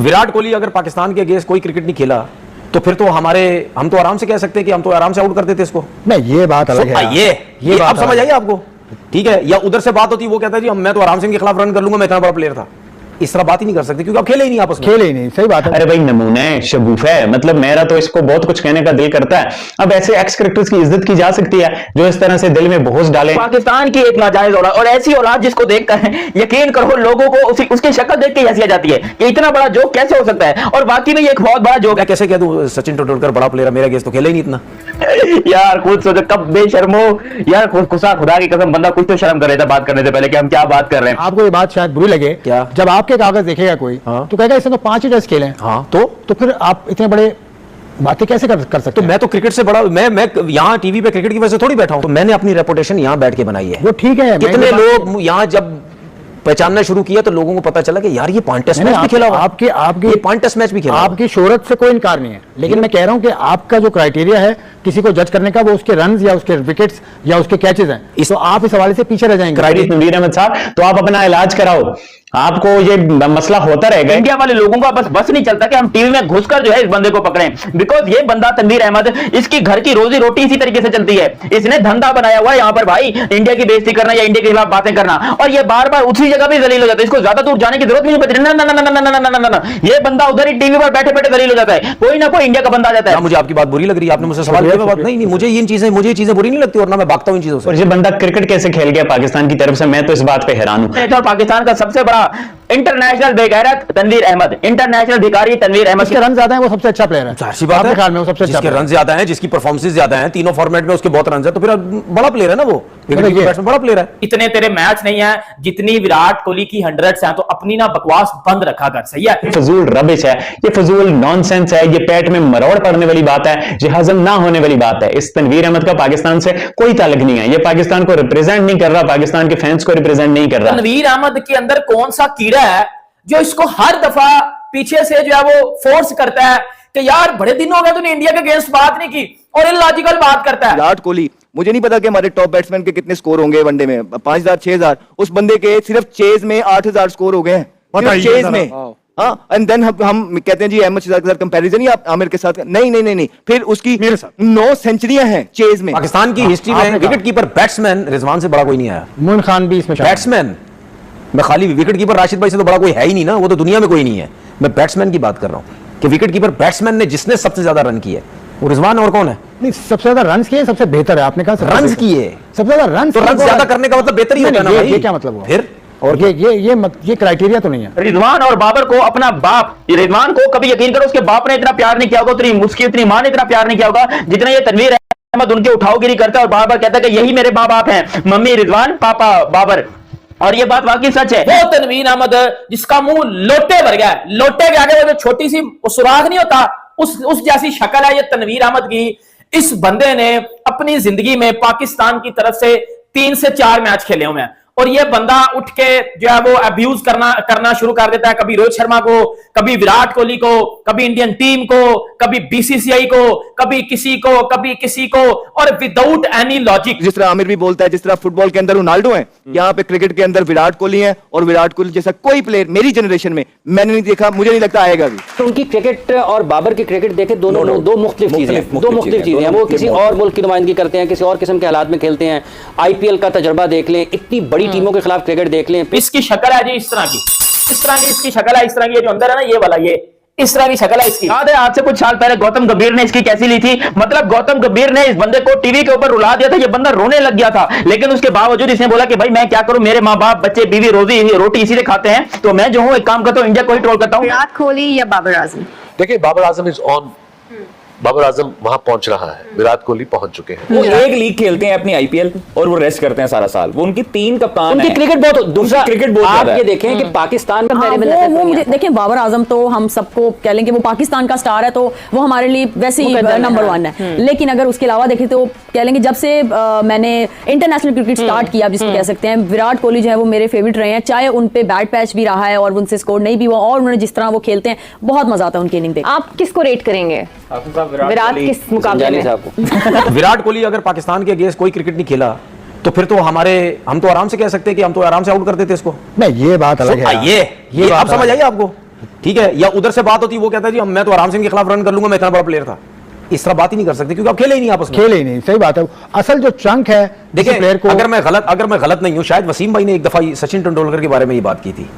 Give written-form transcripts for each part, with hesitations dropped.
विराट कोहली अगर पाकिस्तान के अगेंस्ट कोई क्रिकेट नहीं खेला तो फिर तो हम तो आराम से कह सकते हैं कि हम तो आराम से आउट कर देते इसको। नहीं, ये बात अलग है। ये अब समझ आई आपको? ठीक है, या उधर से बात होती वो कहता है जी मैं तो आराम से इनके खिलाफ रन कर लूंगा, मैं इतना बड़ा प्लेयर था। इस तरह बात ही नहीं कर सकते क्योंकि आप खेले ही नहीं, आपस में खेले ही नहीं। सही बात है। अरे भाई नमूना है, शगुफ है, मतलब मेरा तो इसको बहुत कुछ कहने का दिल करता है। अब ऐसे एक्स क्रिकेटर्स की इज्जत की जा सकती है जो इस तरह से दिल में बोझ डाले। पाकिस्तान की एक नाजायज औलाद, और ऐसी औलाद जिसको देखकर यकीन करो लोगों को उसकी शक्ल देख के हंसी आ जाती है कि इतना बड़ा जोक कैसे हो सकता है। और बाकी में ये एक बहुत बड़ा जोक है। कैसे कह दूं सचिन तेंदुलकर बड़ा प्लेयर है, मेरा गेस तो खेला ही नहीं इतना। यार खुद सोचो कब बेशर्मो यार, खुदा की कसम बंदा कुछ तो शर्म कर रहा था बात करने से पहले कि हम क्या बात कर रहे हैं। आपको ये बात शायद बुरी लगे, क्या? जब आपके कागज देखेगा कोई तो कहेगा इसने तो 5 ही टेस्ट खेले। हाँ तो फिर आप इतने बड़े बातें कैसे कर सकते तो हैं? मैं तो क्रिकेट से बड़ा मैं यहाँ टीवी पे क्रिकेट की वजह से थोड़ी बैठा हूँ, तो मैंने अपनी रेपुटेशन यहाँ बैठ के बनाई है। वो ठीक है, कितने लोग यहाँ जब पहचानना शुरू किया तो लोगों को पता चला कि यार ये 5 टेस्ट मैच भी खेला हुआ, आपके 5 टेस्ट मैच भी खेला। आपकी शोहरत से कोई इनकार नहीं है, लेकिन मैं कह रहा हूं कि आपका जो क्राइटेरिया है किसी को जज करने का वो उसके रन्स या उसके विकेट्स या उसके कैचेस हैं, तो आप इस हवाले से पीछे रह जाएंगे। तनवीर अहमद साहब, तो आप अपना इलाज कराओ, आपको ये मसला होता रहेगा। इंडिया वाले लोगों का बस नहीं चलता कि हम टीवी में घुसकर जो है इस बंदे को पकड़ें, बिकॉज ये बंदा तनवीर अहमद, इसकी घर की रोजी रोटी इसी तरीके से चलती है। इसने धंधा बनाया हुआ है यहाँ पर भाई इंडिया की बेइज्जती करना या इंडिया के खिलाफ बातें करना, और ये बार बार उसी जगह पे जलील हो जाता है। इसको ज्यादा दूर जाने की जरूरत नहीं पड़ती। ना, ये बंदा उधर ही टीवी पर बैठे बैठे जलील हो जाता है, कोई ना कोई इंडिया का बंदा आ जाता है। मुझे आपकी बात बुरी लग रही है, आपने मुझसे सवाल किया, बात नहीं, मुझे ये चीजें बुरी नहीं लगती और ना मैं भागता हूं इन चीजों से। और ये बंदा क्रिकेट कैसे खेल गया पाकिस्तान की तरफ से, मैं तो इस बात पे हैरान हूं। तो पाकिस्तान का सबसे बड़ा इंटरनेशनल बेगैरत तनवीर अहमद, इंटरनेशनल भिखारी तनवीर अहमद। जिसके रन ज्यादा है वो सबसे अच्छा प्लेयर है। जाहिर सी बात है, ख्याल में वो सबसे अच्छा, जिसके रन ज्यादा हैं, जिसकी परफॉर्मेंस ज्यादा हैं, तीनों फॉर्मेट में उसके बहुत रन है, तो फिर बड़ा प्लेयर है ना वो, बड़ा प्लेयर है। इतने तेरे मैच नहीं है जितनी विराट कोहली की 100 हैं, तो अपनी ना बकवास बंद रखा कर। सही है, फजूल रबिश है, ये फजूल नॉनसेंस है, ये पेट में मरोड़ पड़ने वाली बात है, जो हजम ना होने वाली बात है। इस तनवीर अहमद का पाकिस्तान से कोई ताल्लुक नहीं है, ये पाकिस्तान को रिप्रेजेंट नहीं कर रहा, पाकिस्तान के फैंस को रिप्रेजेंट नहीं कर रहा। तनवीर अहमद के अंदर कौन सा कीड़ा है जो इसको हर दफा पीछे से जो है वो फोर्स करता है कि यार बड़े दिन हो गए तूने इंडिया के अगेंस्ट बात नहीं की, और इलॉजिकल बात करता है। विराट कोहली, मुझे नहीं पता कि हमारे टॉप बैट्समैन के कितने स्कोर होंगे वनडे में, 5000 6000, उस बंदे के सिर्फ चेज में 8000 स्कोर हो गए हैं, चेज में। हाँ, एंड देन हम कहते हैं जी अहमद शहजाद के साथ कंपैरिजन ही आप आमिर के साथ, नहीं, फिर उसकी 9 सेंचुरियां हैं चेज में। पाकिस्तान की हिस्ट्री में विकेट कीपर बैट्समैन रिजवान से बड़ा कोई नहीं आया। मोइन खान भी इसमें बैट्समैन, मैं खाली विकेट कीपर राशिद भाई से तो बड़ा कोई है ही नहीं ना, वो तो दुनिया में कोई नहीं है। मैं बैट्समैन की बात कर रहा हूं कि विकेट कीपर बैट्समैन ने जिसने सबसे ज्यादा रन किए वो रिजवान, और कौन है? नहीं, सबसे ज्यादा रन किए, सबसे बेहतर है। आपने कहा रन किए, सबसे ज्यादा रन, तो रन ज्यादा करने का मतलब बेहतर ही होता है ना भाई। ये क्या मतलब हुआ फिर? और ये क्राइटेरिया तो नहीं है। रिजवान और बाबर को अपना बाप, रिजवान को कभी यकीन करो उसके बाप ने इतना प्यार नहीं किया होगा, उतनी मां ने इतना प्यार नहीं किया होगा जितना ये तनवीर अहमद उनके उठावगिरी करता है और बार बार कहता है कि यही मेरे माँ बाप हैं, मम्मी रिजवान, पापा बाबर। और ये बात वाकई सच है। वो तनवीर अहमद जिसका मुंह लोटे भर गया, लोटे के आगे वो जो छोटी सी सुराख नहीं होता, उस जैसी शक्ल है ये तनवीर अहमद की। इस बंदे ने अपनी जिंदगी में पाकिस्तान की तरफ से 3 से 4 मैच खेले हुए हैं, और ये बंदा उठ के जो है वो अब्यूज करना शुरू कर देता है, कभी रोहित शर्मा को, कभी विराट कोहली को, कभी इंडियन टीम को, कभी बीसीसीआई को, कभी किसी को, और विदाउट एनी लॉजिक। जिस तरह आमिर भी बोलता है, जिस तरह फुटबॉल के अंदर रोनाल्डो है, यहाँ पे क्रिकेट के अंदर विराट कोहली है, और विराट कोहली जैसा कोई प्लेयर मेरी जनरेशन में मैंने नहीं देखा, मुझे नहीं लगता आएगा भी। तो उनकी क्रिकेट और बाबर की क्रिकेट देखे, दोनों दो मुख्तलिफ चीजें हैं। वो किसी और मुल्क की नुमाइंदगी करते हैं, किसी और किस्म के हालात में खेलते हैं। आईपीएल का तजर्बा देख लें, इतनी बड़ी टीमों के खिलाफ क्रिकेट देख लें। इसकी शक्ल है जी इस तरह की इसकी शक्ल है इस तरह की, जो अंदर है ना ये वाला, ये इस तरह की शक्ल है इसकी। याद है आज से कुछ साल पहले गौतम गंभीर ने इसकी कैसी ली थी, मतलब गौतम गंभीर ने इस बंदे को टीवी के ऊपर रुला दिया था, ये बंदा रोने लग गया था, लेकिन उसके बावजूद इसने बोला कि भाई मैं क्या करूं, मेरे माँ बाप बच्चे बीवी रोटी इसी से खाते हैं, तो मैं जो हूं एक काम करता हूं, इंडिया को ही ट्रोल करता हूं। विराट कोहली या बाबर आजम? देखिए बाबर आजम इज ऑन, बाबर आजम वहां पहुंच रहा है, विराट कोहली पहुंच चुके हैं। वो एक लीग खेलते हैं अपनी आईपीएल और वो रेस्ट करते हैं सारा साल। वो उनकी 3 कप्तान उनकी क्रिकेट बहुत, दूसरा क्रिकेट बहुत आप ये देखें कि पाकिस्तान का वो मुझे देखें, बाबर आजम तो हम सबको कह लें कि वो पाकिस्तान का स्टार है, तो वो हमारे लिए वैसे ही नंबर 1 है। लेकिन अगर उसके अलावा देखें तो कह लेंगे जब से मैंने इंटरनेशनल क्रिकेट स्टार्ट किया, जिसको कह सकते हैं, विराट कोहली जो है वो मेरे फेवरेट रहे हैं, चाहे उन पे बैड पैच भी रहा है और उनसे स्कोर नहीं भी हुआ, और उन्होंने जिस तरह वो खेलते हैं बहुत मजा आता है उनकी इनिंग देख। आप किसको रेट करेंगे विराट किस मुकाबले में? विराट कोहली अगर पाकिस्तान के अगेंस्ट कोई क्रिकेट नहीं खेला तो फिर तो हम तो आराम से कह सकते हैं कि हम तो आराम से आउट कर देते इसको। नहीं, ये बात अलग है। ये अब समझ आई आपको? ठीक है, या उधर से बात होती वो कहता है जी मैं तो आराम से इनके खिलाफ रन कर लूंगा, मैं इतना बड़ा प्लेयर था। इस तरह बात ही नहीं कर सकते क्योंकि आप खेले ही नहीं आपस में। खेले ही नहीं, सही बात है। असल जो चंक है देखिए प्लेयर को, अगर मैं गलत नहीं हूं, शायद वसीम भाई ने एक दफा सचिन तेंदुलकर के बारे में ये बात की थी,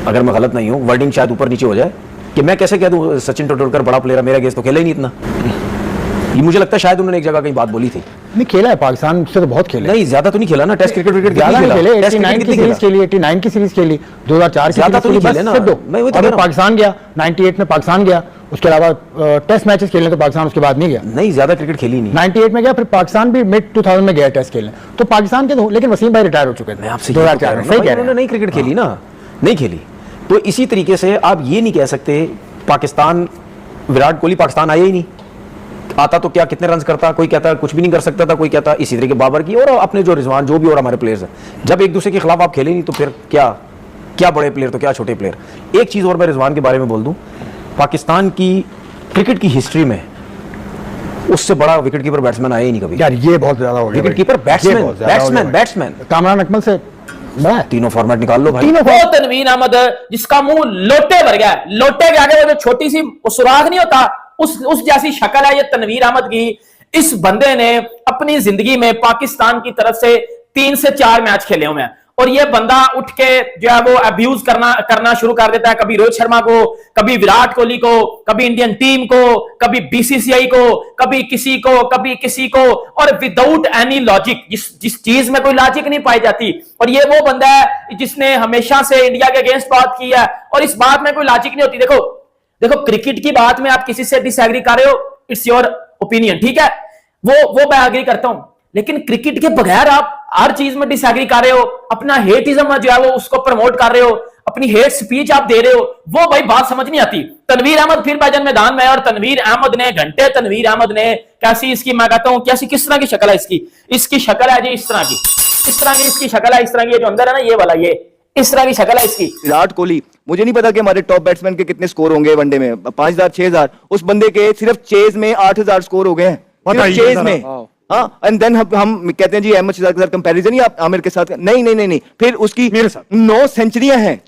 अगर मैं गलत नहीं हूं, वर्डिंग शायद ऊपर नीचे हो जाए, कि मैं कैसे कह दूं सचिन तेंदुलकर बड़ा प्लेयर है, मेरा गेस तो खेला ही नहीं इतना। ये मुझे लगता है शायद उन्होंने एक जगह कहीं बात बोली थी। नहीं खेला है पाकिस्तान से तो बहुत खेला, नहीं ज्यादा तो नहीं खेला ना, टेस्ट क्रिकेट ज्यादा नहीं खेले। टेस्ट 89 की सीरीज खेली, 89 की सीरीज खेली, 2004 की ज्यादा तो नहीं खेले ना, मैं वही तो कह रहा हूं। पाकिस्तान गया 98 में, पाकिस्तान गया, उसके अलावा टेस्ट मैचेस खेलने तो पाकिस्तान उसके बाद नहीं गया। नहीं ज्यादा क्रिकेट खेली नहीं, 98 में गया, फिर पाकिस्तान भी मिड 2000 में गया टेस्ट खेलने, तो पाकिस्तान के तो, लेकिन वसीम भाई रिटायर हो चुके थे 2004 में। सही कह रहे हैं, उन्होंने नहीं क्रिकेट खेली ना, नहीं खेली। तो इसी तरीके से आप ये नहीं कह सकते पाकिस्तान, विराट कोहली पाकिस्तान आया ही नहीं, आता तो क्या कितने रन करता, कोई कहता कुछ भी नहीं कर सकता था, कोई कहता इसी तरीके बाबर की और अपने जो रिजवान जो भी और हमारे प्लेयर्स हैं, जब एक दूसरे के खिलाफ आप खेले नहीं तो फिर क्या क्या बड़े प्लेयर तो क्या छोटे प्लेयर। एक चीज और मैं रिजवान के बारे में बोल दूं, पाकिस्तान की क्रिकेट की हिस्ट्री में उससे बड़ा विकेट कीपर बैट्समैन आया ही नहीं कभी यार, ये बहुत ज्यादा हो गया। Wicket keeper batsman Kamran Akmal से तीनों फॉर्मेट निकाल लो भाई। वो तनवीर अहमद जिसका मुंह लोटे भर गया, लोटे के आगे वो जो छोटी सी सुराख नहीं होता, उस जैसी शक्ल है ये तनवीर अहमद की। इस बंदे ने अपनी जिंदगी में पाकिस्तान की तरफ से 3 से 4 मैच खेले हुए हैं और ये बंदा उठ के जो है वो अब्यूज करना शुरू कर देता है, कभी रोहित शर्मा को, कभी विराट कोहली को, कभी इंडियन टीम को, कभी बीसीसीआई को, कभी किसी को और विदाउट एनी लॉजिक, जिस चीज में कोई लॉजिक नहीं पाई जाती। और ये वो बंदा है जिसने हमेशा से इंडिया के अगेंस्ट बात की है और इस बात में कोई लॉजिक नहीं होती। देखो क्रिकेट की बात में आप किसी से डिसएग्री कर रहे हो, इट्स योर ओपिनियन, ठीक है, वो मैं एग्री करता हूं, लेकिन क्रिकेट के बगैर आप हर चीज में डिसएग्री कर रहे हो, अपना हेटिज्म जो है वो उसको प्रमोट कर रहे हो, अपनी हेट स्पीच आप दे रहे हो, वो भाई बात समझ नहीं आती। तनवीर अहमद फिर भाईजान मैदान में है और तनवीर अहमद ने कैसी इसकी, मैं कहता हूं कैसी, किस तरह की शक्ल है इसकी शक्ल है जी इस तरह की इसकी शक्ल है, इस तरह की जो अंदर है ना ये वाला, ये इस तरह की शक्ल है इसकी। विराट कोहली, मुझे नहीं पता कि हमारे टॉप बैट्समैन के कितने स्कोर होंगे वनडे में, 5000 6000, उस बंदे के सिर्फ चेज में 8000 स्कोर हो गए हैं, चेज में। हाँ, एंड देन हम कहते हैं जी अहमद शहजाद के साथ कंपैरिजन ही आप आमिर के साथ, नहीं, फिर उसकी 9 सेंचुरियां हैं।